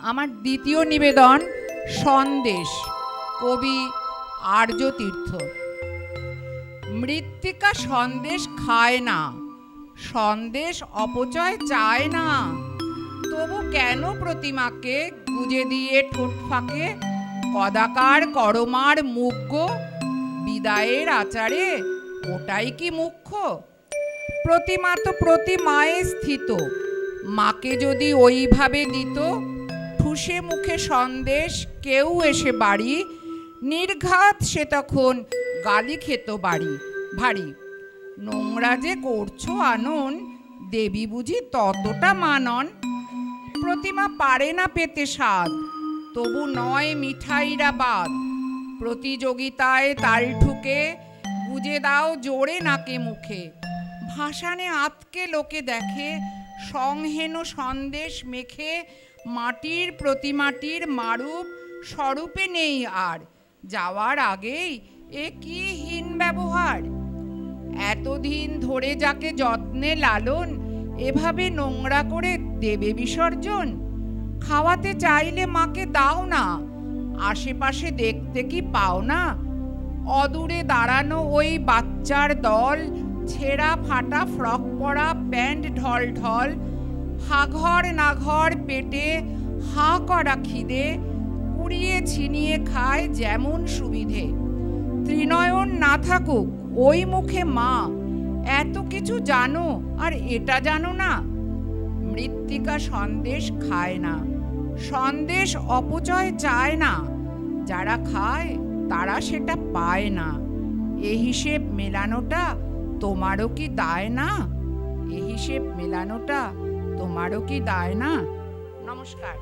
আমার দ্বিতীয় নিবেদন সন্দেশ, কবি আর্যতীর্থ। মৃত্তিকা সন্দেশ খায় না, সন্দেশ অপচয় চায় না, তবু কেন প্রতিমাকে গুজে দিয়ে ঠোঁট ফাঁকে কদাকার করমার মুগ্ধ বিদায়ের আচারে ওটাই কি মুখ্য? প্রতিমা তো প্রতিমায়ে স্থিত, মাকে যদি ওইভাবে দিত ঠুসে মুখে সন্দেশ কেউ এসে বাড়ি, নির্ঘাত সে তখন গালি খেত বাড়ি ভারী। নোংরা যে করছো আনন, দেবী বুঝি ততটা মানন? প্রতিমা পারে না পেতে স্বাদ, তবু নয় মিঠাইরা বাদ। প্রতিযোগিতায় তাল ঠুকে গুজে দাও জোরে নাকে মুখে। ভাসানে আতকে লোকে দেখে সংহেন সন্দেশ মেখে, মাটির প্রতিমাটির মারূপ স্বরূপে নেই আর। যাওয়ার আগেই এ কি হীন ব্যবহার! এতদিন ধরে যাকে যত্নে লালন, এভাবে নোংরা করে দেবে বিসর্জন? খাওয়াতে চাইলে মাকে দাও না, আশেপাশে দেখতে কি পাও না? অদূরে দাঁড়ানো ওই বাচ্চার দল, ছেঁড়া ফাটা ফ্রক পরা প্যান্ট ঢল ঢল, হাঘর নাঘর পেটে হা করা খিদে, কুড়িয়ে ছিনিয়ে খায় যেমন সুবিধে। ত্রিনয়ন না থাকুক ওই মুখে মা, এত কিছু জানো আর এটা জানো না? মৃত্তিকা সন্দেশ খায় না, সন্দেশ অপচয় চায় না, যারা খায় তারা সেটা পায় না। এ হিসেব মেলানোটা তোমারও কি দায় না? এ হিসেব মেলানোটা তোমারও কি দায় না? নমস্কার।